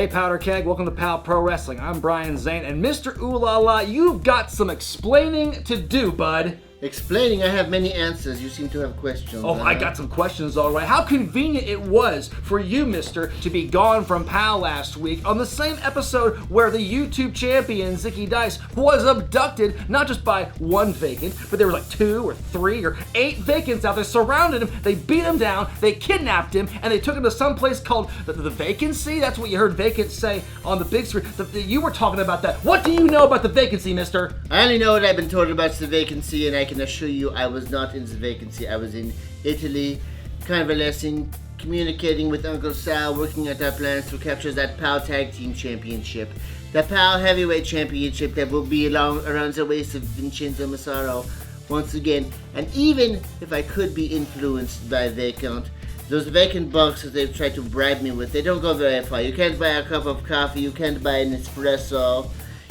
Hey Powder Keg, welcome to POW Pro Wrestling. I'm Brian Zane, and Mr. Ooh La La, you've got some explaining to do, bud. Explaining? I have many answers. You seem to have questions. Oh, I got some questions, all right. How convenient it was for you, mister, to be gone from POW last week on the same episode where the YouTube champion, Zicky Dice, was abducted, not just by one vacant, but there were like 2 or 3 or 8 vacants out there surrounded him. They beat him down, they kidnapped him, and they took him to some place called the Vacancy. That's what you heard Vacant say on the big screen. You were talking about that. What do you know about the Vacancy, mister? I only know what I've been told about the Vacancy, and I can assure you I was not in the Vacancy. I was in Italy, convalescing, communicating with Uncle Sal, working at our plans to capture that POW Tag Team Championship. The POW Heavyweight Championship that will be around the waist of Vincenzo Massaro once again. And even if I could be influenced by Vacant, those vacant boxes they've tried to bribe me with, they don't go very far. You can't buy a cup of coffee, you can't buy an espresso,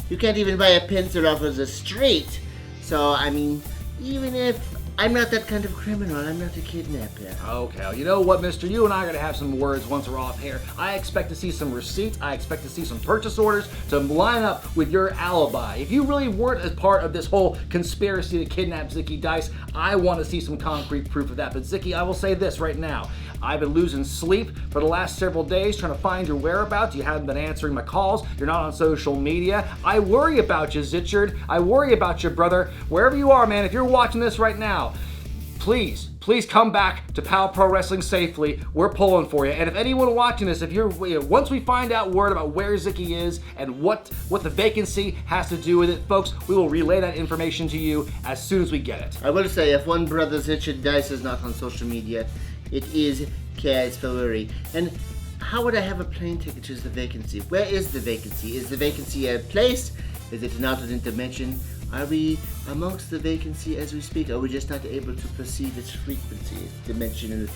you can't even buy a pencil off of the street. So, I mean, even if I'm not that kind of criminal, I'm not a kidnapper. Okay, well, you know what, mister? You and I are going to have some words once we're off here. I expect to see some receipts. I expect to see some purchase orders to line up with your alibi. If you really weren't a part of this whole conspiracy to kidnap Zicky Dice, I want to see some concrete proof of that. But Zicky, I will say this right now. I've been losing sleep for the last several days trying to find your whereabouts. You haven't been answering my calls. You're not on social media. I worry about you, Zichard. I worry about you, brother. Wherever you are, man, if you're watching this right now, please come back to POW Pro Wrestling safely. We're pulling for you. And if anyone watching this, if you're once we find out word about where Zicky is and what the vacancy has to do with it, folks, we will relay that information to you as soon as we get it. I will say, if one brother Richard Dice is not on social media, it is Kaz Fawuri. And how would I have a plane ticket to the Vacancy? Where is the Vacancy? Is the Vacancy a place? Is it an alternate dimension? Are we amongst the Vacancy as we speak? Are we just not able to perceive its frequency, its dimensional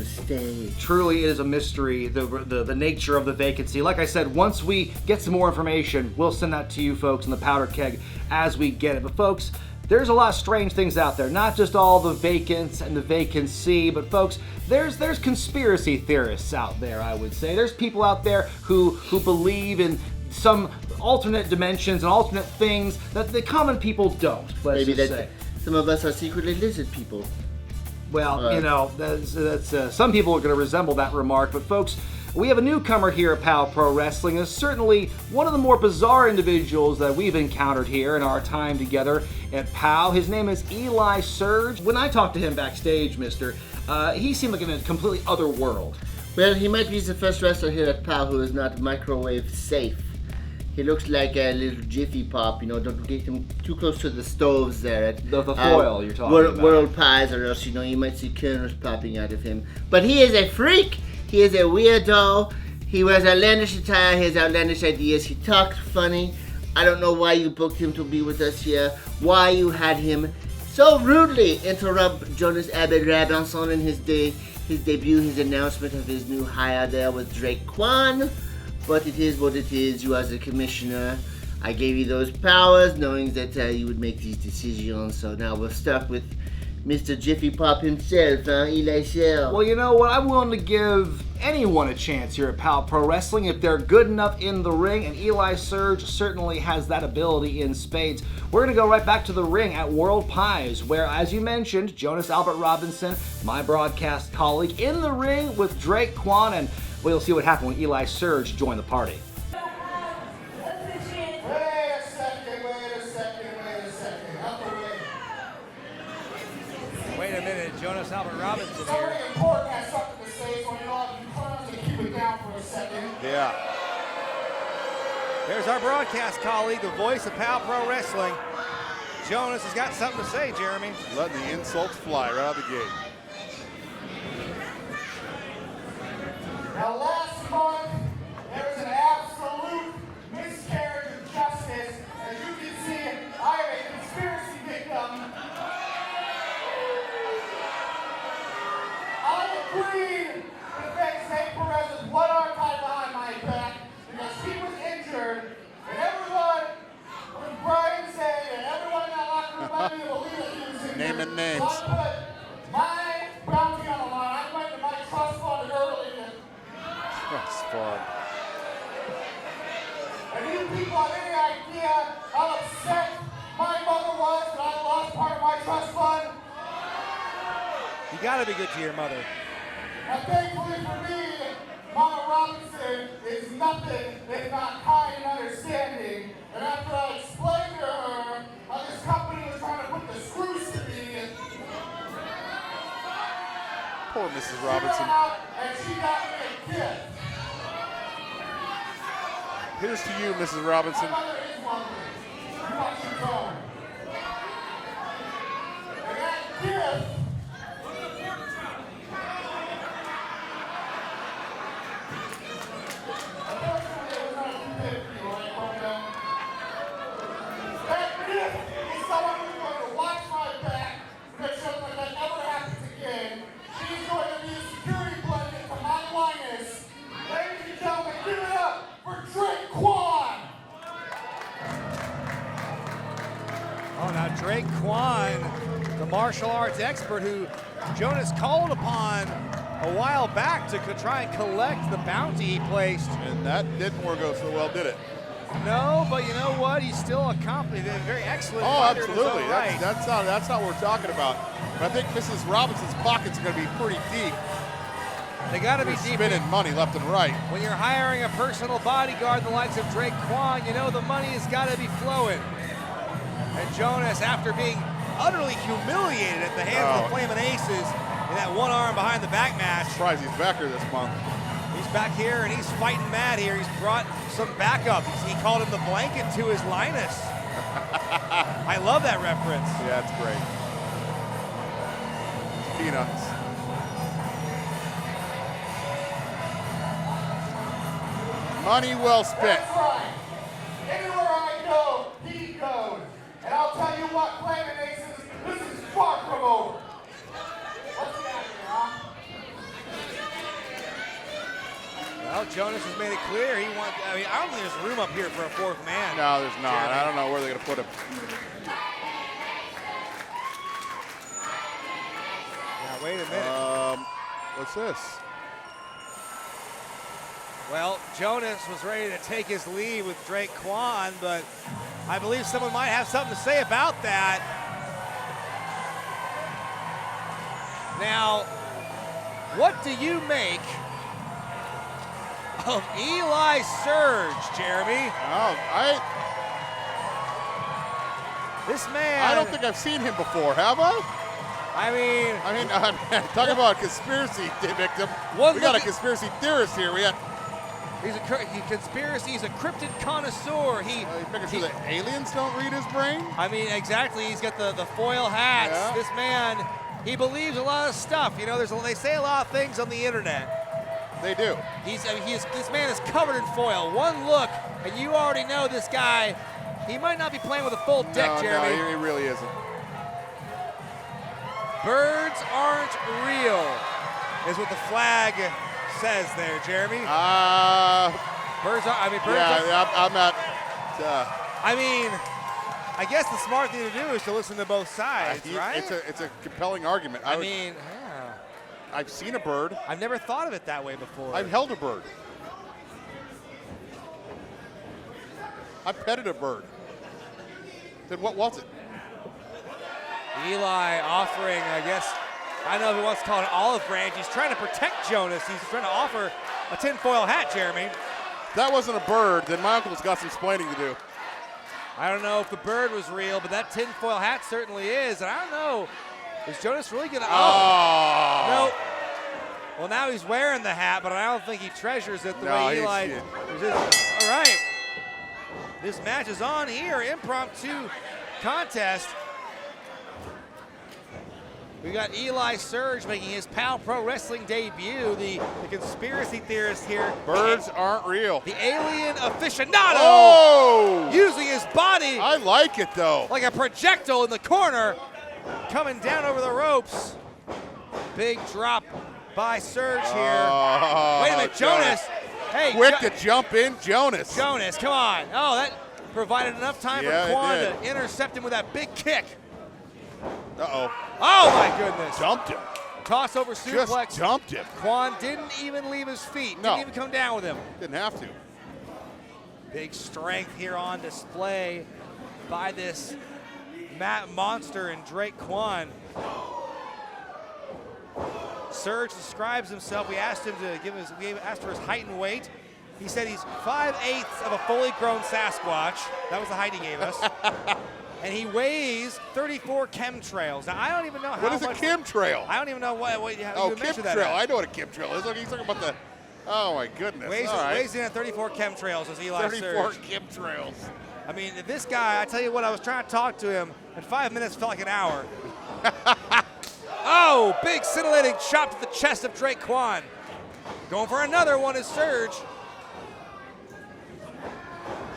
state? Truly, it is a mystery, the nature of the Vacancy. Like I said, once we get some more information, we'll send that to you folks in the Powder Keg as we get it. But folks, there's a lot of strange things out there. Not just all the vacants and the vacancy, but folks, there's conspiracy theorists out there, I would say. There's people out there who believe in some alternate dimensions and alternate things that the common people don't. Maybe some of us are secretly lizard people. Well, you know, that's some people are going to resemble that remark, but folks, we have a newcomer here at POW Pro Wrestling. Is certainly one of the more bizarre individuals that we've encountered here in our time together at POW. His name is Eli Surge. When I talked to him backstage, mister, he seemed like in a completely other world. Well, he might be the first wrestler here at POW who is not microwave safe. He looks like a little Jiffy Pop, you know, don't get him too close to the stoves there at the foil you're talking about. World Pies, or else, you know, you might see kernels popping out of him. But he is a freak. He is a weirdo. He wears outlandish attire. He has outlandish ideas. He talks funny. I don't know why you booked him to be with us here. Why you had him so rudely interrupt Jonas Albert Robinson in his debut, his announcement of his new hire there with Drake Quan. But it is what it is. You as a commissioner, I gave you those powers knowing that you would make these decisions. So now we're stuck with Mr. Jiffy Pop himself, Eli Surge. Well, you know what? I'm willing to give anyone a chance here at POW Pro Wrestling if they're good enough in the ring, and Eli Surge certainly has that ability in spades. We're going to go right back to the ring at World Pies, where, as you mentioned, Jonas Albert Robinson, my broadcast colleague, in the ring with Drake Quan, and we'll see what happened when Eli Surge joined the party. Wait a minute, Jonas Albert Robinson It's here. very important to have something to say, so you know, you clowns to keep it down for a second. Yeah. There's our broadcast colleague, the voice of POW Pro Wrestling. Jonas has got something to say, Jeremy. Letting the insults fly right out of the gate. Now, last month, there was an absolute miscarriage of justice. As you can see, I am a conspiracy victim. I agreed with Zane Perez's blood archive behind my back because he was injured, and everyone, when Brian said, and everyone in that locker room, I didn't believe that he was injured. Naming names. So I put my bounty on the line. I went to my trust fund early. Trust fund. You got to be good to your mother. And thankfully for me, Mama Robinson is nothing if not kind and understanding. And after I explained to her how this company was trying to put the screws to me, Poor Mrs. she ran Robinson. out and she got me a gift. Here's to you, Mrs. Robinson. My mother is lovely. You watch your tone. And that gift, unfortunately, it was not a 250, right, Quan? That gift is someone who's going to watch my back, make sure that that never happens again. She's going to be a security blanket to my lioness. Ladies and gentlemen, give it up for Drake Quan! Oh, now Drake Quan, the martial arts expert who Jonas called upon a while back to try and collect the bounty he placed. And that didn't work out so well, did it? No, but you know what? He's still a competent, very excellent Oh, fighter in his absolutely. own right. That's not what we're talking about. But I think Mrs. Robinson's pockets are going to be pretty deep. They got to be They're deep. spending money left and right. When you're hiring a personal bodyguard the likes of Drake Quan, you know the money has got to be flowing. And Jonas, after being utterly humiliated at the hands of the Flamin Aces in that one arm behind the back match, Surprised he's back here this month. he's back here and he's fighting mad here. He's brought some backup. He called him the blanket to his Linus. I love that reference. Yeah, it's great. Peanuts. Money well spent. That's right. Anywhere I go, he goes. And I'll tell you what, Flamin Aces, this is far from over. What's the answer, huh? Well, Jonas has made it clear he wants. I mean, I don't think there's room up here for a fourth man. No, there's not. Jeremy. I don't know where they're going to put him. Now, wait a minute. What's this? Well, Jonas was ready to take his lead with Drake Quan, but I believe someone might have something to say about that. Now, what do you make of Eli Surge, Jeremy? Oh, This man. I don't think I've seen him before, have I? I mean, talk about conspiracy victim. One We got a look at- conspiracy theorist here. We got. he's a conspiracy. He's a cryptid connoisseur. You making sure that aliens don't read his brain? I mean, exactly. He's got the foil hats. Yeah. This man, he believes a lot of stuff. You know, they say a lot of things on the internet. They do. This man is covered in foil. One look, and you already know this guy. He might not be playing with a full deck, No, Jeremy. he really isn't. Birds aren't real, is what the flag says there, Jeremy. Birds are. I mean, birds are. Yeah, I'm not. I mean, I guess the smart thing to do is to listen to both sides, right? It's a compelling argument. I mean, yeah. I've seen a bird. I've never thought of it that way before. I've held a bird. I've petted a bird. Then what was it? Eli offering, I guess, I don't know if he wants to call it an olive branch. He's trying to protect Jonas. He's trying to offer a tinfoil hat, Jeremy. If that wasn't a bird, then my uncle's got some explaining to do. I don't know if the bird was real, but that tinfoil hat certainly is. And I don't know, is Jonas really going to? Oh. No. Well, now he's wearing the hat, but I don't think he treasures it the way Eli. All right. This match is on here, impromptu contest. We got Eli Surge making his POW Pro Wrestling debut, the conspiracy theorist here. Birds aren't real. The alien aficionado Oh! using his body I like it, though. like a projectile in the corner, coming down over the ropes. Big drop by Surge here. Oh, Wait a minute, Jonas. Hey, Quick to jump in, Jonas. Jonas, come on. Oh, that provided enough time Yeah, for it Quan did. to intercept him with that big kick. Uh-oh. Oh, my goodness. Dumped him. Toss over suplex. Just dumped him. Quan didn't even leave his feet. No. Didn't even come down with him. Didn't have to. Big strength here on display by this monster and Drake Quan. Surge describes himself. We asked him to asked for his height and weight. He said he's 5/8 of a fully grown Sasquatch. That was the height he gave us. And he weighs 34 chemtrails. Now, I don't even know how much. What is a chemtrail? I don't even know how you measure that. Chemtrail. I know what a chemtrail is. Look, he's talking about the, oh my goodness. Weighs in at 34 chemtrails as Eli Surge. 34 chemtrails. I mean, this guy, I tell you what, I was trying to talk to him, and 5 minutes felt like an hour. Oh, big scintillating chop to the chest of Drake Quan. Going for another one is Surge.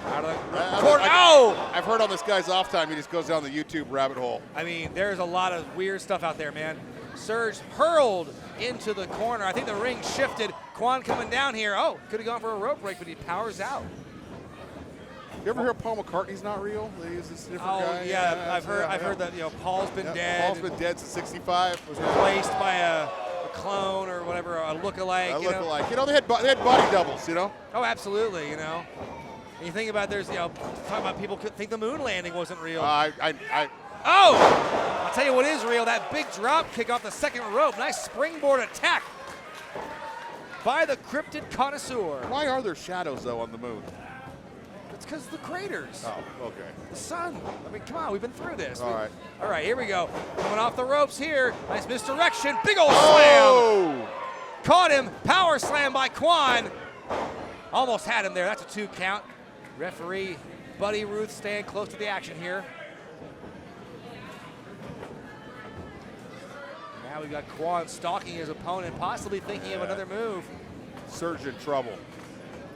Out of the corner. Oh! I've heard on this guy's off time, he just goes down the YouTube rabbit hole. I mean, there's a lot of weird stuff out there, man. Surge hurled into the corner. I think the ring shifted. Quan coming down here. Oh, could have gone for a rope break, but he powers out. You ever hear Paul McCartney's not real? They use this different guy. Yeah, I've heard that. You know, Paul's been dead. Paul's been dead since '65. Was replaced by a clone or whatever, a lookalike. A lookalike. You know, they had body doubles. You know. Oh, absolutely. You know. And you think about talking about people could think the moon landing wasn't real. Oh! I'll tell you what is real. That big drop kick off the second rope. Nice springboard attack by the cryptid connoisseur. Why are there shadows though on the moon? It's because of the craters. Oh, okay. The sun. I mean, come on, we've been through this. All right. All right, here we go. Coming off the ropes here. Nice misdirection. Big old Oh! slam. Caught him. Power slam by Quan. Almost had him there. That's a 2 count. Referee Buddy Ruth staying close to the action here. Now we got Quan stalking his opponent, possibly thinking of another move. Surge in trouble.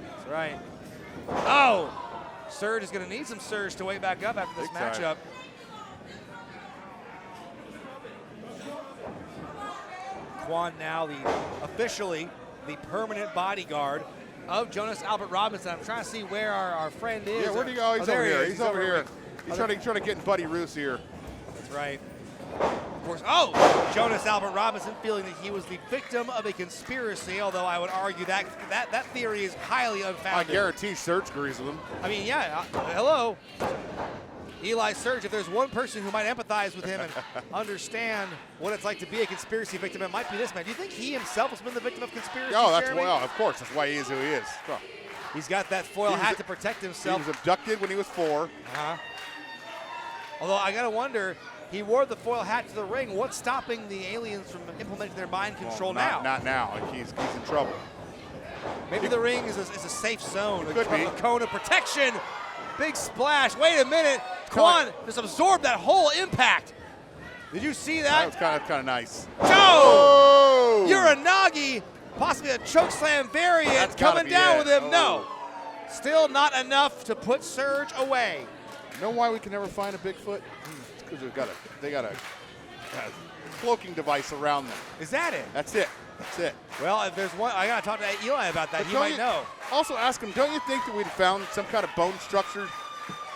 That's right. Oh! Surge is going to need some surge to wake back up after this Big time. matchup. Quan now officially the permanent bodyguard of Jonas Albert Robinson. I'm trying to see where our friend is. Yeah, where'd he go? He's over here. He's over here. He's Oh, trying to get in Buddy Roos here. That's right. Of course. Oh! Jonas Albert Robinson feeling that he was the victim of a conspiracy, although I would argue that theory is highly unfounded. I guarantee Surge agrees with him. I mean, yeah, hello. Eli Surge, if there's one person who might empathize with him and understand what it's like to be a conspiracy victim, it might be this man. Do you think he himself has been the victim of conspiracy? Oh, that's Jeremy? well, of course. That's why he is who he is. Oh. He's got that foil hat to protect He himself. was abducted when he was 4. Although I gotta wonder, he wore the foil hat to the ring. What's stopping the aliens from implementing their mind control now? Not now. Like he's in trouble. Maybe the ring is a safe zone. It could be. A cone of protection. Big splash. Wait a minute. Quan just absorbed that whole impact. Did you see that? That was kind of nice. Joe! Oh! Uranagi, possibly a chokeslam variant That's gotta coming be down it. with him. Oh. No. Still not enough to put Surge away. You know why we can never find a Bigfoot? It's because they got a cloaking device around them. Is that it? That's it. That's it. Well, if there's one, I got to talk to Eli about that. But He don't might you- know. Also ask him, don't you think that we'd found some kind of bone structure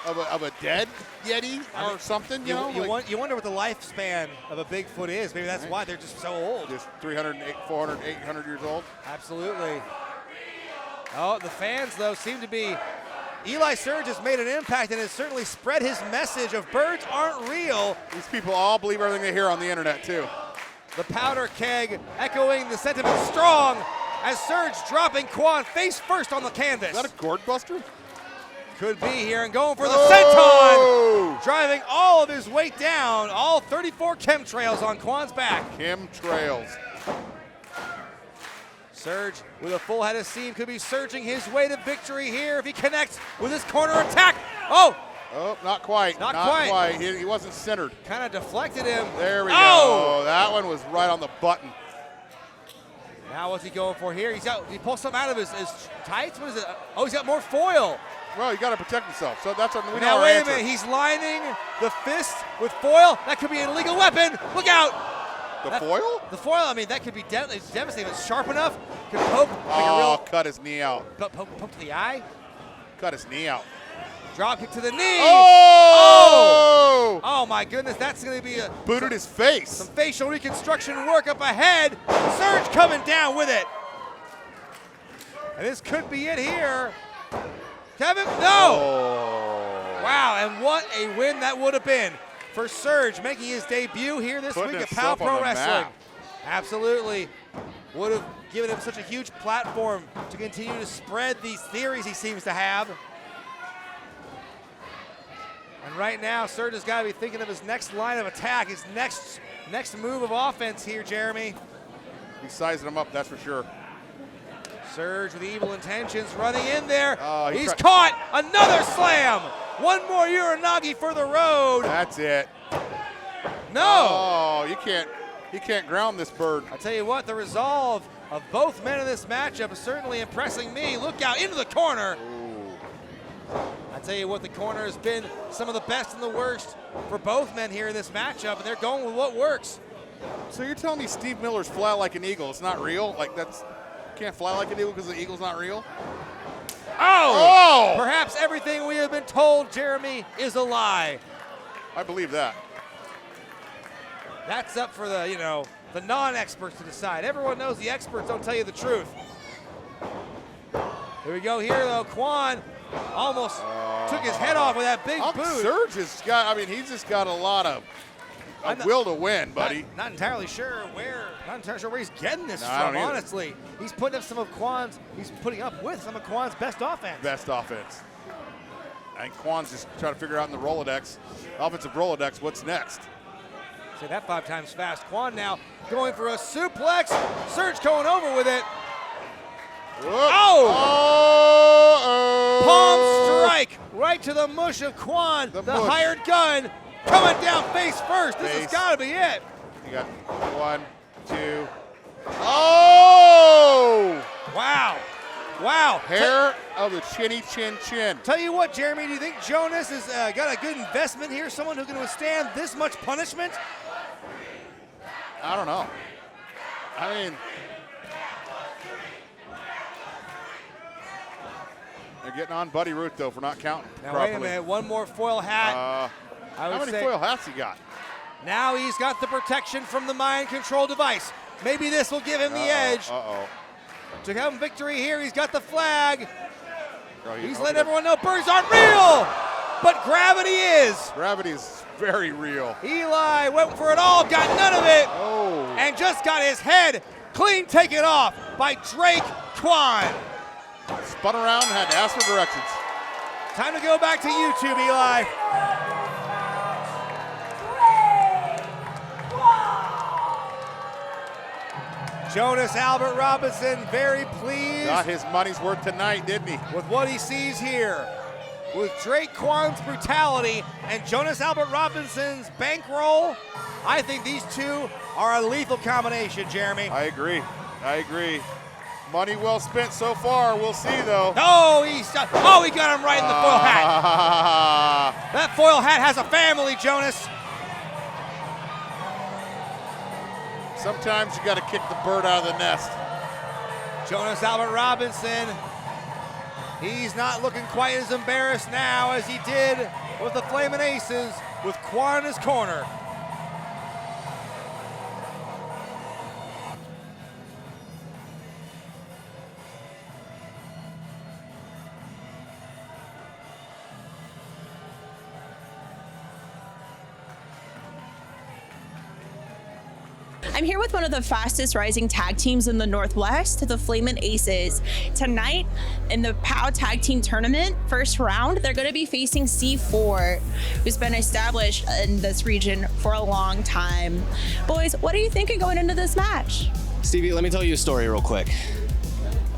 of a dead Yeti or something? You know, You wonder what the lifespan of a Bigfoot is. Maybe that's why they're just so old. just 300, 400, 800 years old. Absolutely. Oh, the fans, though, seem to be. Eli Surge has made an impact and has certainly spread his message of birds aren't real. These people all believe everything they hear on the internet, too. The powder keg echoing the sentiment strong as Surge dropping Quan face first on the canvas. Is that a gourd buster? Could be here and going for the Oh! senton. Driving all of his weight down. All 34 chemtrails on Quan's back. Chemtrails. Surge with a full head of steam could be surging his way to victory here if he connects with his corner attack. Oh! Oh, not quite. Not quite. He wasn't centered. Kind of deflected him. There we Oh! go. That one was right on the button. Now what's he going for here? He pulls some out of his tights. What is it? Oh, he's got more foil. Well, you got to protect yourself. So that's what we know. Now our wait answer. a minute. He's lining the fist with foil. That could be an illegal weapon. Look out. The foil? The foil, I mean, that could be devastating. If it's sharp enough, could poke like a Oh, real cut his knee out. poke to the eye. Cut his knee out. Drop kick to the knee. Oh! Oh my goodness, that's going to be a Booted his face. some facial reconstruction work up ahead. Surge coming down with it. And this could be it here. Kevin, no! Oh. Wow, and what a win that would have been for Surge making his debut here this Putting week at POW himself on Pro the Wrestling. map. Absolutely. Would have given him such a huge platform to continue to spread these theories he seems to have. And right now, Surge has got to be thinking of his next line of attack, his next move of offense here, Jeremy. He's sizing him up, that's for sure. Surge with evil intentions running in there. He's caught. Another slam. One more Uranagi for the road. That's it. No. Oh, he can't ground this bird. I tell you what, the resolve of both men in this matchup is certainly impressing me. Look out into the corner. Ooh. I tell you what, the corner has been some of the best and the worst for both men here in this matchup, and they're going with what works. So you're telling me Steve Miller's fly like an eagle? It's not real? Like can't fly like an eagle because the eagle's not real? Oh! Perhaps everything we have been told, Jeremy, is a lie. I believe that. That's up for the non-experts to decide. Everyone knows the experts don't tell you the truth. Here we go here, though. Quan almost took his head off with that big boot. Surge has got, he's just got a lot of will to win, buddy. Not entirely sure where he's getting this from, honestly. He's putting up with some of Quan's best offense. Best offense. I think Quan's just trying to figure out in the Rolodex, offensive Rolodex, what's next. Say that 5 times fast. Quan now going for a suplex. Surge going over with it. Palm strike right to the mush of Quan, the hired gun, coming down face first. This has got to be it. You got 1, 2. Oh! Wow. Hair of the chinny chin. Tell you what, Jeremy, do you think Jonas has got a good investment here? Someone who can withstand this much punishment? I don't know. They're getting on Buddy Root, though, for not counting now, properly. wait a minute. One more foil hat. How many foil hats he got? Now he's got the protection from the mind control device. Maybe this will give him the edge. To have victory here, he's got the flag. He's letting everyone know birds aren't real, but gravity is. Gravity is very real. Eli went for it all, got none of it, and just got his head clean taken off by Drake Quan. Spun around and had to ask for directions. Time to go back to YouTube, Eli. Jonas Albert Robinson very pleased. Got his money's worth tonight, didn't he? With what he sees here. With Drake Quan's brutality and Jonas Albert Robinson's bankroll, I think these two are a lethal combination, Jeremy. I agree. Money well spent so far. We'll see, though. He got him right in the foil hat. That foil hat has a family, Jonas. Sometimes you got to kick the bird out of the nest. Jonas Albert Robinson, he's not looking quite as embarrassed now as he did with the Flamin Aces with Quan in his corner. I'm here with one of the fastest rising tag teams in the Northwest, the Flamin Aces. Tonight, in the POW Tag Team Tournament, first round, they're going to be facing C4, who's been established in this region for a long time. Boys, what are you thinking going into this match? Stevie, let me tell you a story real quick.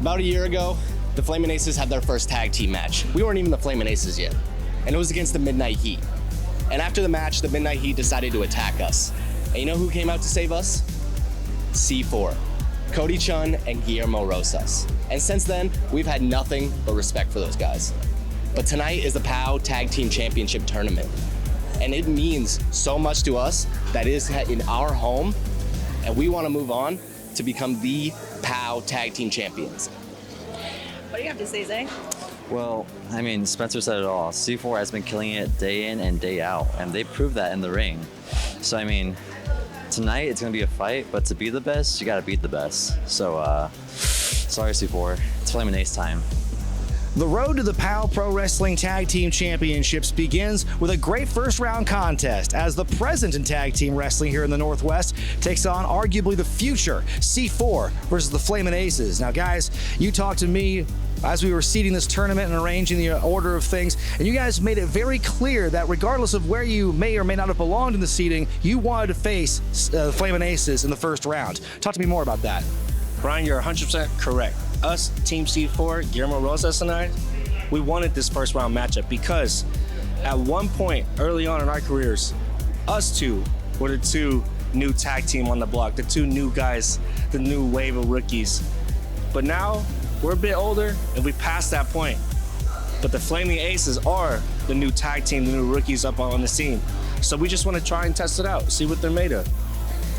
About a year ago, the Flamin Aces had their first tag team match. We weren't even the Flamin Aces yet, and it was against the Midnight Heat. And after the match, the Midnight Heat decided to attack us. And you know who came out to save us? C4, Cody Chun and Guillermo Rosas. And since then, we've had nothing but respect for those guys. But tonight is the POW Tag Team Championship Tournament. And it means so much to us that it is in our home, and we want to move on to become the POW Tag Team Champions. What do you have to say, Zay? Well, Spencer said it all. C4 has been killing it day in and day out, and they proved that in the ring. So, tonight it's going to be a fight, but to be the best, you got to beat the best. So, sorry, C4. It's Flamin Ace time. The road to the POW Pro Wrestling Tag Team Championships begins with a great first round contest as the present in tag team wrestling here in the Northwest takes on arguably the future C4 versus the Flamin Aces. Now guys, you talked to me as we were seeding this tournament and arranging the order of things, and you guys made it very clear that regardless of where you may or may not have belonged in the seeding, you wanted to face the Flamin Aces in the first round. Talk to me more about that. Brian, you're 100% correct. Us, Team C4, Guillermo Rosas and I, we wanted this first round matchup because at one point early on in our careers, us two were the two new tag team on the block, the two new guys, the new wave of rookies. But now we're a bit older and we passed that point. But the Flamin Aces are the new tag team, the new rookies up on the scene. So we just want to try and test it out, see what they're made of.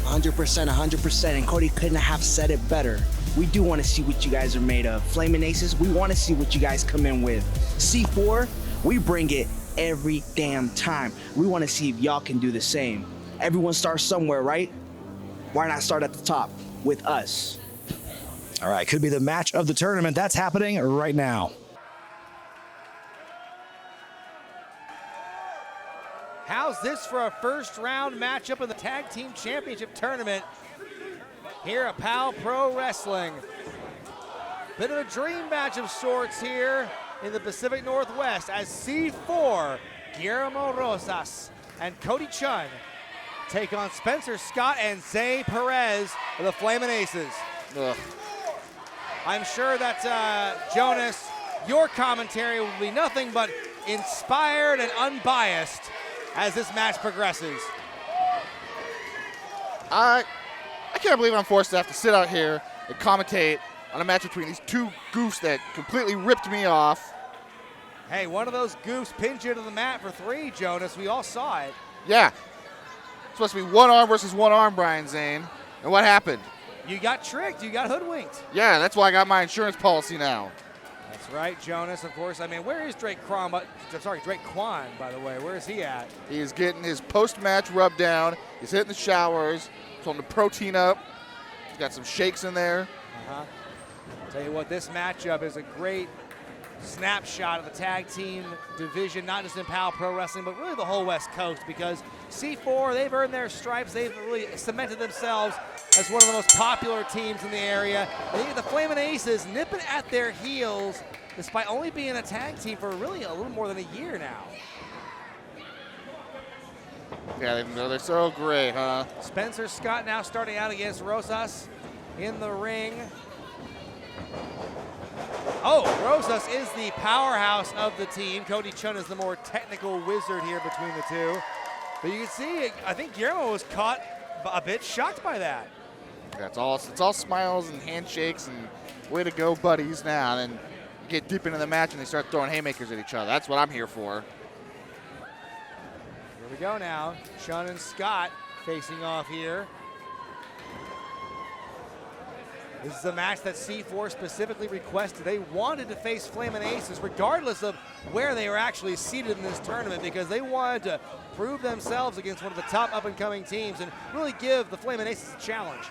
100%, and Cody couldn't have said it better. We do want to see what you guys are made of. Flamin Aces, we want to see what you guys come in with. C4, we bring it every damn time. We want to see if y'all can do the same. Everyone starts somewhere, right? Why not start at the top with us? All right, could be the match of the tournament. That's happening right now. How's this for a first round matchup in the Tag Team Championship Tournament here at POW Pro Wrestling? Bit of a dream match of sorts here in the Pacific Northwest as C4, Guillermo Rosas and Cody Chun take on Spencer Scott and Zay Perez of the Flamin Aces. Ugh. I'm sure that, Jonas, your commentary will be nothing but inspired and unbiased as this match progresses. I can't believe I'm forced to have to sit out here and commentate on a match between these two goofs that completely ripped me off. Hey, one of those goofs pinned you to the mat for 3, Jonas. We all saw it. Yeah. It's supposed to be one arm versus one arm, Brian Zane. And what happened? You got tricked. You got hoodwinked. Yeah, that's why I got my insurance policy now. That's right, Jonas. Of course. I mean, where is Drake Quan? Drake Quan, by the way. Where is he at? He's getting his post-match rub down. He's hitting the showers. Told him to protein up. He's got some shakes in there. Tell you what, this matchup is a great snapshot of the tag team division, not just in POW Pro Wrestling, but really the whole West Coast, because C4, they've earned their stripes. They've really cemented themselves as one of the most popular teams in the area. And you get the Flamin Aces nipping at their heels, despite only being a tag team for really a little more than a year now. Yeah, they're so great, huh? Spencer Scott now starting out against Rosas in the ring. Oh, Rosas is the powerhouse of the team. Cody Chun is the more technical wizard here between the two. But you can see, I think Guillermo was caught a bit shocked by that. Yeah, it's all smiles and handshakes and way to go, buddies. Now, and then you get deep into the match and they start throwing haymakers at each other. That's what I'm here for. Here we go now. Chun and Scott facing off here. This is a match that C4 specifically requested. They wanted to face Flamin Aces regardless of where they were actually seated in this tournament, because they wanted to prove themselves against one of the top up-and-coming teams and really give the Flamin Aces a challenge.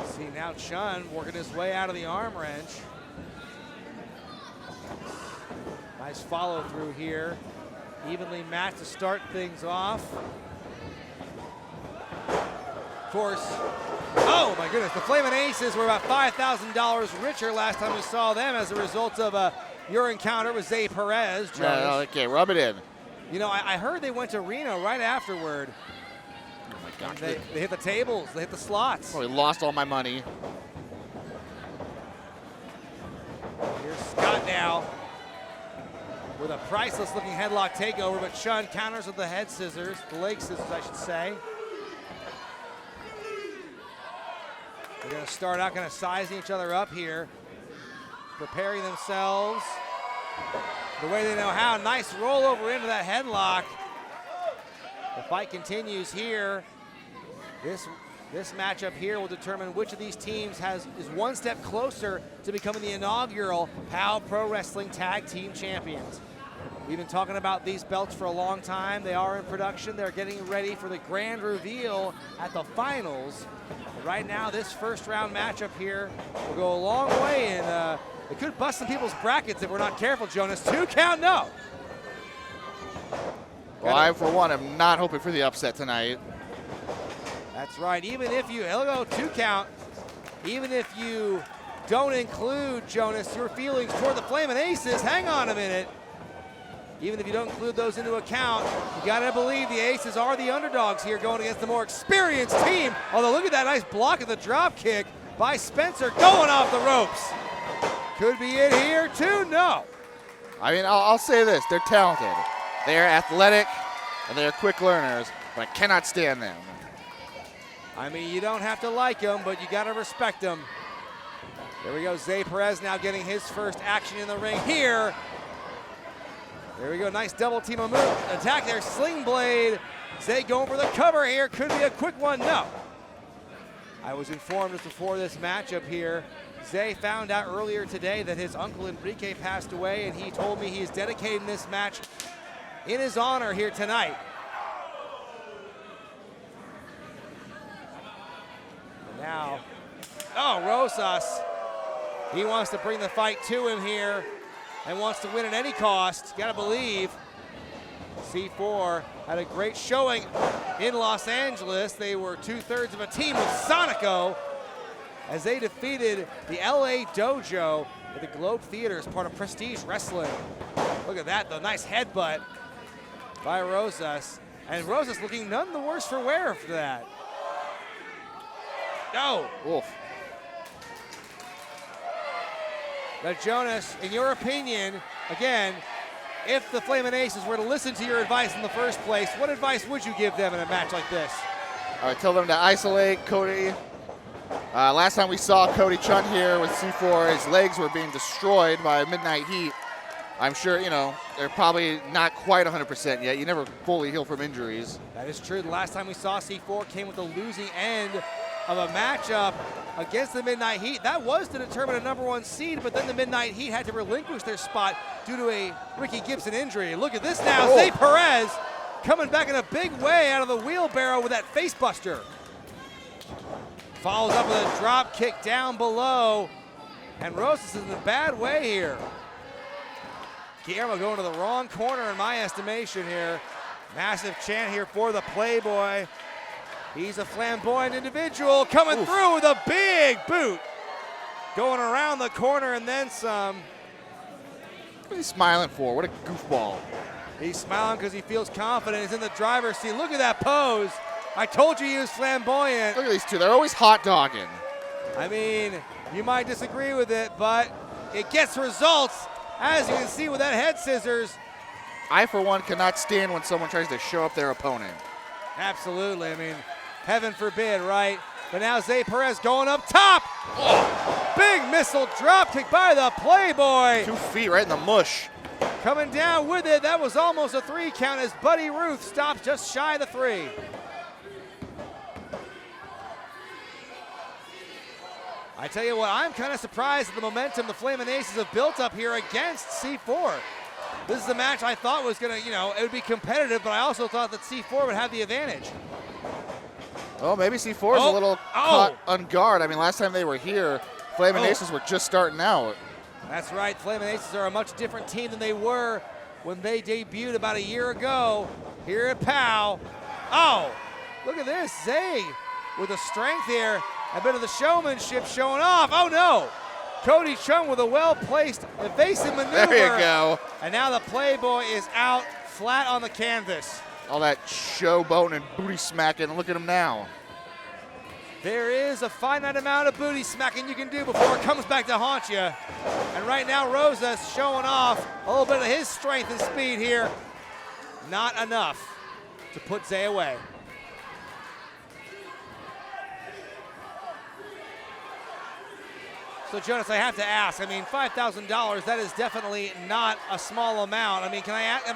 See now Chun working his way out of the arm wrench. Nice follow through here. Evenly matched to start things off. Of course, oh my goodness, the Flamin Aces were about $5,000 richer last time we saw them as a result of your encounter with Zay Perez. No, okay, rub it in. You know, I heard they went to Reno right afterward. Oh my gosh. They hit the tables, they hit the slots. Probably lost all my money. Here's Scott now with a priceless looking headlock takeover, but Chun counters with the head scissors, the leg scissors I should say. They're going to start out kind of sizing each other up here, preparing themselves the way they know how. Nice rollover into that headlock. The fight continues here. This matchup here will determine which of these teams is one step closer to becoming the inaugural POW Pro Wrestling Tag Team Champions. We've been talking about these belts for a long time. They are in production. They're getting ready for the grand reveal at the finals. But right now, this first round matchup here will go a long way, and it could bust some people's brackets if we're not careful, Jonas. 2 count, no. Well, I, for one, am not hoping for the upset tonight. That's right. Even if you, he'll go 2 count. Even if you don't include, Jonas, your feelings toward the Flamin' Aces, hang on a minute. Even if you don't include those into account, you gotta believe the Aces are the underdogs here going against the more experienced team. Although look at that nice block of the drop kick by Spencer going off the ropes. Could be it here too, no. I mean, I'll say this, they're talented. They're athletic, and they're quick learners, but I cannot stand them. I mean, you don't have to like them, but you gotta respect them. There we go, Zay Perez now getting his first action in the ring here. There we go, nice double team of move. Attack there, Sling Blade. Zay going for the cover here, could be a quick one, no. I was informed just before this matchup here, Zay found out earlier today that his uncle Enrique passed away, and he told me he is dedicating this match in his honor here tonight. And now, oh, Rosas. He wants to bring the fight to him here and wants to win at any cost. Gotta believe C4 had a great showing in Los Angeles. They were 2/3 of a team with Sonico as they defeated the LA Dojo at the Globe Theater as part of Prestige Wrestling. Look at that, the nice headbutt by Rosas. And Rosas looking none the worse for wear after that. No. Wolf. Now, Jonas, in your opinion, again, if the Flamin' Aces were to listen to your advice in the first place, what advice would you give them in a match like this? All right, tell them to isolate Cody. Last time we saw Cody Chun here with C4, his legs were being destroyed by Midnight Heat. I'm sure, you know, they're probably not quite 100% yet. You never fully heal from injuries. That is true. The last time we saw C4 came with the losing end of a matchup against the Midnight Heat. That was to determine a #1 seed, but then the Midnight Heat had to relinquish their spot due to a Ricky Gibson injury. Look at this now, Zay Perez coming back in a big way out of the wheelbarrow with that face buster. Follows up with a drop kick down below, and Rosas is in a bad way here. Guillermo going to the wrong corner in my estimation here. Massive chant here for the Playboy. He's a flamboyant individual coming through with a big boot. Going around the corner and then some. What is he smiling for? What a goofball. He's smiling because he feels confident. He's in the driver's seat. Look at that pose. I told you he was flamboyant. Look at these two. They're always hot dogging. I mean, you might disagree with it, but it gets results. As you can see with that head scissors. I, for one, cannot stand when someone tries to show up their opponent. Absolutely. I mean, heaven forbid, right? But now Zay Perez going up top. Oh, big missile drop kick by the Playboy. 2 feet right in the mush. Coming down with it. That was almost a 3 count as Buddy Ruth stops just shy of the 3. I tell you what, I'm kind of surprised at the momentum the Flamin' Aces have built up here against C4. This is a match I thought was going to, you know, it would be competitive, but I also thought that C4 would have the advantage. Well, maybe C4 is a little caught on guard. I mean, last time they were here, Flamin' Aces were just starting out. That's right. Flamin' Aces are a much different team than they were when they debuted about a year ago here at POW. Oh, look at this. Zay with the strength here. A bit of the showmanship showing off. Oh, no. Cody Chun with a well-placed evasive maneuver. There you go. And now the Playboy is out flat on the canvas. All that showboating and booty smacking. Look at him now. There is a finite amount of booty smacking you can do before it comes back to haunt you. And right now, Rosas showing off a little bit of his strength and speed here. Not enough to put Zay away. So, Jonas, I have to ask, I mean, $5,000, that is definitely not a small amount. I mean, can I ask,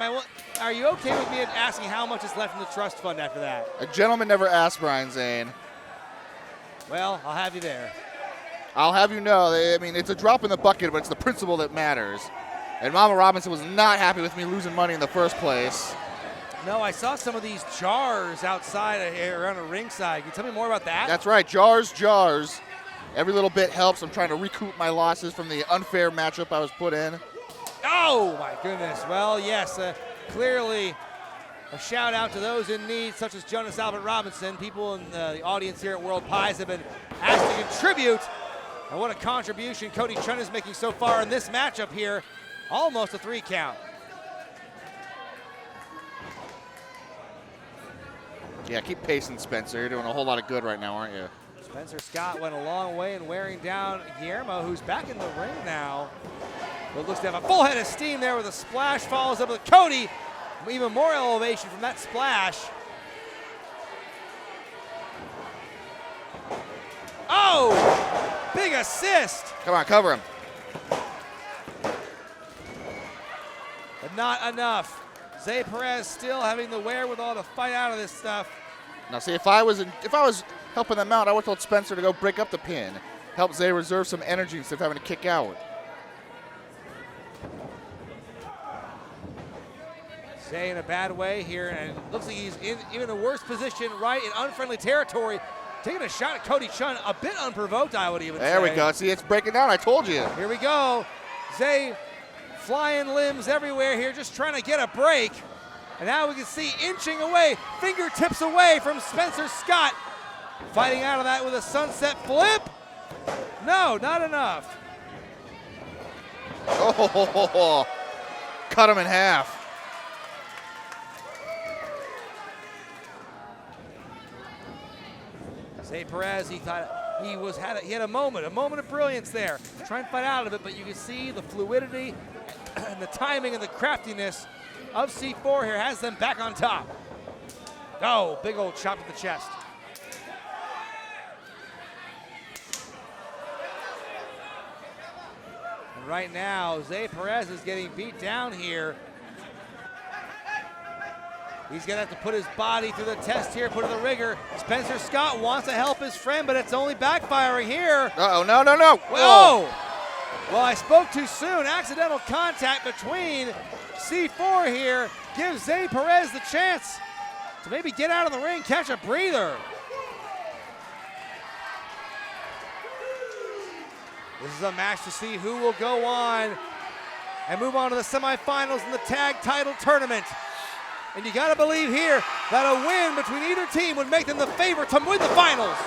are you okay with me asking how much is left in the trust fund after that? A gentleman never asked, Brian Zane. Well, I'll have you there. I'll have you know, I mean, it's a drop in the bucket, but it's the principle that matters. And Mama Robinson was not happy with me losing money in the first place. No, I saw some of these jars outside around the ringside. Can you tell me more about that? That's right, jars. Every little bit helps. I'm trying to recoup my losses from the unfair matchup I was put in. Oh, my goodness. Well, yes, clearly a shout out to those in need, such as Jonas Albert Robinson. People in the audience here at World Pies have been asked to contribute. And what a contribution Cody Chun is making so far in this matchup here. Almost a 3 count. Yeah, keep pacing, Spencer. You're doing a whole lot of good right now, aren't you? Spencer Scott went a long way in wearing down Guillermo, who's back in the ring now. But looks to have a full head of steam there with a splash. Follows up with Cody. Even more elevation from that splash. Oh! Big assist! Come on, cover him. But not enough. Zay Perez still having the wherewithal to fight out of this stuff. Now, see, if I was helping them out, I would have told Spencer to go break up the pin. Help Zay reserve some energy instead of having to kick out. Zay in a bad way here, and looks like he's in even a worse position, right in unfriendly territory. Taking a shot at Cody Chun, a bit unprovoked, I would even say. There we go. See, it's breaking down. I told you. Here we go. Zay flying limbs everywhere here, just trying to get a break. And now we can see inching away, fingertips away from Spencer Scott. Fighting out of that with a sunset flip. No, not enough. Oh, cut him in half. Zay Perez, he thought he had a moment of brilliance there. Trying to fight out of it, but you can see the fluidity and the timing and the craftiness of C4 here has them back on top. Oh, big old chop to the chest. And right now, Zay Perez is getting beat down here. He's gonna have to put his body through the test here, put in the rigor. Spencer Scott wants to help his friend, but it's only backfiring here. Uh-oh, no. Whoa! Well, I spoke too soon. Accidental contact between C4 here gives Zay Perez the chance to maybe get out of the ring, catch a breather. This is a match to see who will go on and move on to the semifinals in the tag title tournament. And you gotta believe here that a win between either team would make them the favorite to win the finals.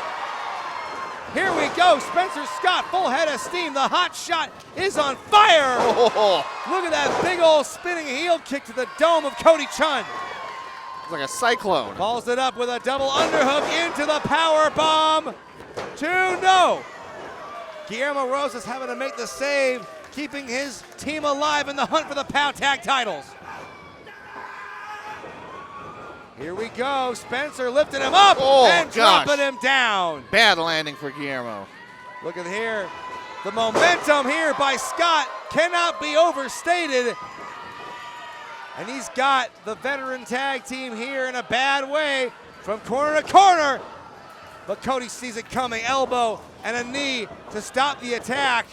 Here we go, Spencer Scott, full head of steam. The hot shot is on fire. Oh. Look at that big old spinning heel kick to the dome of Cody Chun. It's like a cyclone. Follows it up with a double underhook into the power bomb. 2-0. Guillermo Rosas having to make the save, keeping his team alive in the hunt for the POW tag titles. Here we go, Spencer lifting him up and dropping him down. Bad landing for Guillermo. Look at here, the momentum here by Scott cannot be overstated. And he's got the veteran tag team here in a bad way from corner to corner. But Cody sees it coming, elbow and a knee to stop the attack.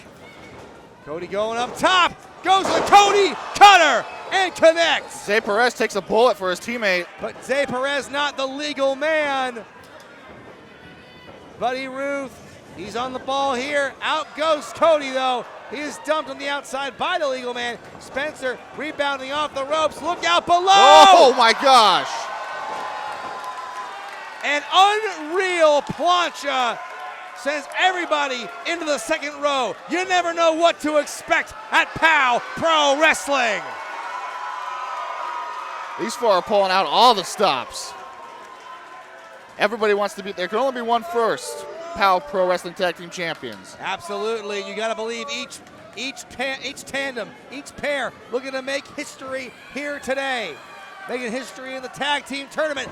Cody going up top, goes to Cody, cutter, and connects. Zay Perez takes a bullet for his teammate. But Zay Perez not the legal man. Buddy Ruth, he's on the ball here. Out goes Cody though. He is dumped on the outside by the legal man. Spencer rebounding off the ropes. Look out below. Oh my gosh. An unreal plancha sends everybody into the second row. You never know what to expect at POW Pro Wrestling. These four are pulling out all the stops. Everybody wants to be, there can only be one first. POW Pro Wrestling Tag Team Champions. Absolutely, you gotta believe each tandem, each pair looking to make history here today. Making history in the tag team tournament.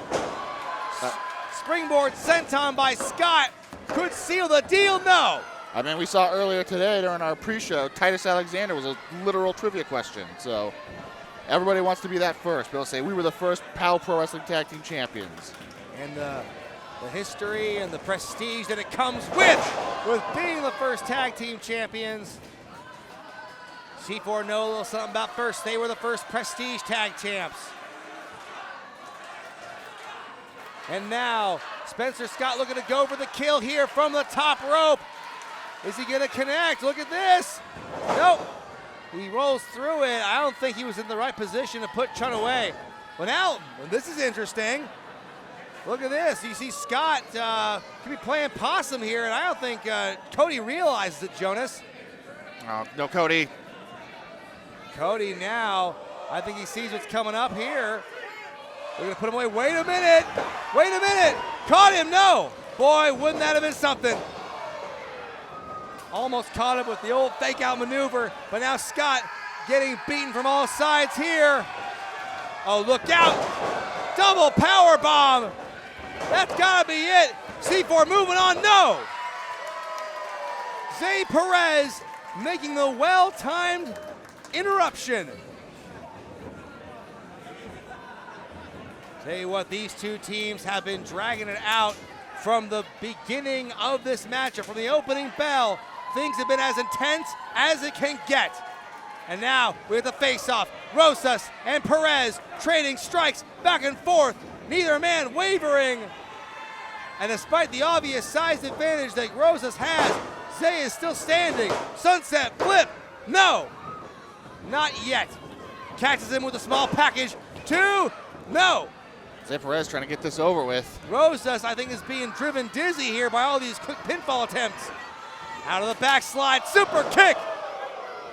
Springboard senton by Scott. Could seal the deal, no. I mean, we saw earlier today during our pre-show, Titus Alexander was a literal trivia question. So everybody wants to be that first. They'll say, we were the first POW Pro Wrestling Tag Team Champions. And the history and the prestige that it comes with being the first tag team champions. C4 know a little something about first. They were the first prestige tag champs. And now, Spencer Scott looking to go for the kill here from the top rope. Is he gonna connect? Look at this. Nope. He rolls through it. I don't think he was in the right position to put Chun away. Well now, this is interesting. Look at this. You see Scott could be playing possum here, and I don't think Cody realizes it, Jonas. Oh, no, Cody. Cody now, I think he sees what's coming up here. They're gonna put him away. Wait a minute. Wait a minute. Caught him. No. Boy, wouldn't that have been something? Almost caught him with the old fake out maneuver, but now Scott getting beaten from all sides here. Oh, look out. Double power bomb. That's gotta be it. C4 moving on. No. Zay Perez making the well-timed interruption. Tell you what, these two teams have been dragging it out from the beginning of this matchup, from the opening bell. Things have been as intense as it can get. And now we have the face-off. Rosas and Perez trading strikes back and forth. Neither man wavering. And despite the obvious size advantage that Rosas has, Zay is still standing. Sunset flip. No, not yet. Catches him with a small package. 2, no. Zay Perez trying to get this over with. Rosas, I think, is being driven dizzy here by all these quick pinfall attempts. Out of the backslide, super kick.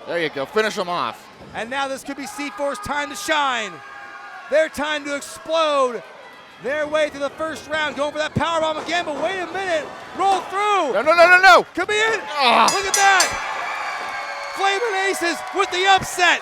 There you go, finish him off. And now this could be C4's time to shine. Their time to explode. Their way to the first round, going for that powerbomb again, but wait a minute. Roll through. No. Could be it. Oh. Look at that. Flamin Aces with the upset.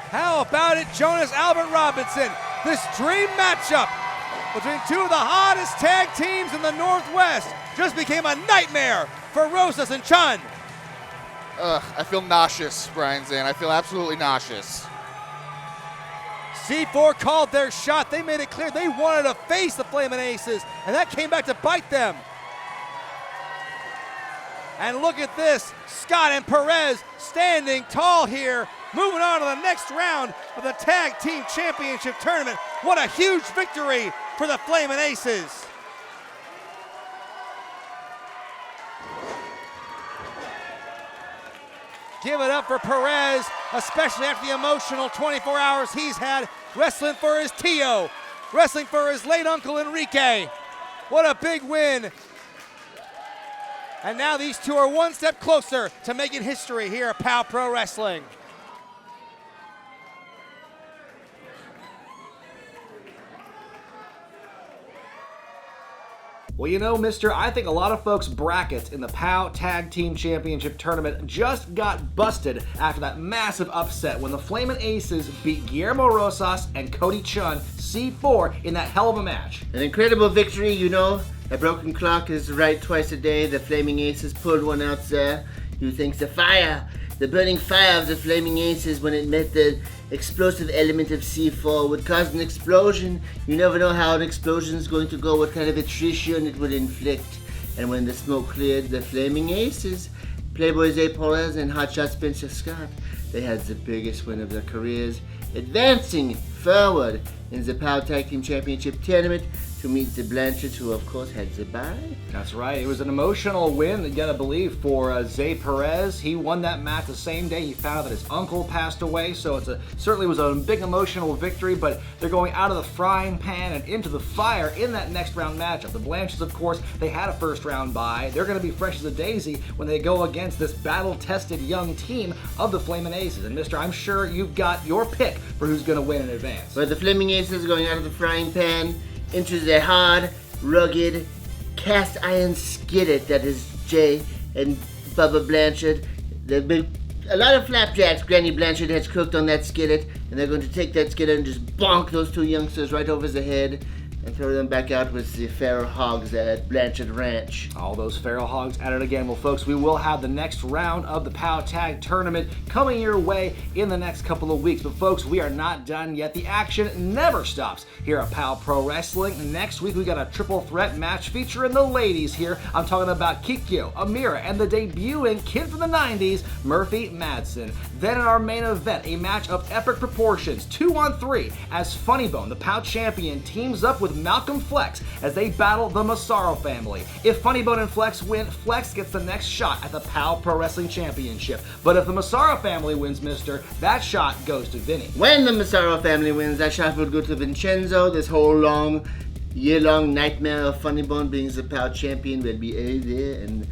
How about it, Jonas Albert Robinson? This dream matchup between two of the hottest tag teams in the Northwest just became a nightmare for Rosas and Chun. I feel nauseous, Brian Zane. I feel absolutely nauseous. C4 called their shot. They made it clear they wanted to face the Flamin Aces, and that came back to bite them. And look at this, Scott and Perez standing tall here, moving on to the next round of the Tag Team Championship Tournament. What a huge victory for the Flamin Aces. Give it up for Perez, especially after the emotional 24 hours he's had wrestling for his Tio, wrestling for his late uncle Enrique. What a big win. And now these two are one step closer to making history here at POW Pro Wrestling. Well, you know, mister, I think a lot of folks' brackets in the POW Tag Team Championship Tournament just got busted after that massive upset when the Flamin Aces beat Guillermo Rosas and Cody Chun, C4, in that hell of a match. An incredible victory, you know. A broken clock is right twice a day. The Flaming Aces pulled one out there. You think the fire, the burning fire of the Flaming Aces when it met the explosive element of C4 would cause an explosion. You never know how an explosion is going to go, what kind of attrition it would inflict. And when the smoke cleared, the Flaming Aces, Playboy Zay Perez and Hotshot Spencer Scott, they had the biggest win of their careers, advancing forward in the POW Tag Team Championship Tournament to meet the Blanchards, who of course had the bye. That's right. It was an emotional win, you gotta believe, for Zay Perez. He won that match the same day he found out that his uncle passed away, so certainly was a big emotional victory, but they're going out of the frying pan and into the fire in that next round matchup. The Blanchards, of course, they had a first round bye. They're gonna be fresh as a daisy when they go against this battle-tested young team of the Flamin Aces. And mister, I'm sure you've got your pick for who's gonna win in advance. But the Flaming Aces are going out of the frying pan into the hard, rugged, cast iron skillet that is Jay and Bubba Blanchard. A lot of flapjacks Granny Blanchard has cooked on that skillet, and they're going to take that skillet and just bonk those two youngsters right over the head. and throw them back out with the feral hogs at Blanchard Ranch. All those feral hogs at it again. Well, folks, we will have the next round of the POW Tag Tournament coming your way in the next couple of weeks. But, folks, we are not done yet. The action never stops here at POW Pro Wrestling. Next week, we got a triple threat match featuring the ladies here. I'm talking about Kikyo, Amira, and the debuting kid from the 90s, Murphy Madsen. Then in our main event, a match of epic proportions, 2-on-3, as Funny Bone, the POW champion, teams up with Malcolm Flex as they battle the Massaro family. If Funny Bone and Flex win, Flex gets the next shot at the POW Pro Wrestling Championship. But if the Massaro family wins, mister, that shot goes to Vinny. When the Massaro family wins, that shot will go to Vincenzo. This whole year-long nightmare of Funny Bone being the POW champion will be over, and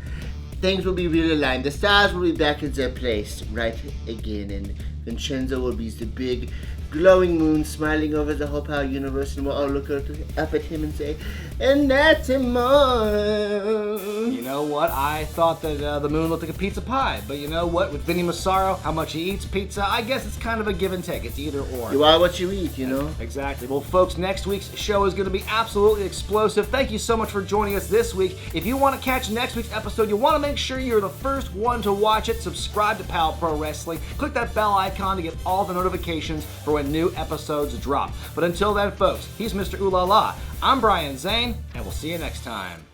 things will be realigned. The stars will be back in their place right again, and Vincenzo will be the big glowing moon smiling over the whole POW universe, and we'll all look up at him and say, and that's him more. You know what? I thought that the moon looked like a pizza pie, but you know what? With Vinny Massaro, how much he eats pizza, I guess it's kind of a give and take. It's either or. You are what you eat, you know? Exactly. Well, folks, next week's show is going to be absolutely explosive. Thank you so much for joining us this week. If you want to catch next week's episode, you want to make sure you're the first one to watch it. Subscribe to POW Pro Wrestling. Click that bell icon to get all the notifications for when new episodes drop. But until then, folks, he's Mr. Ooh La La. I'm Brian Zane, and we'll see you next time.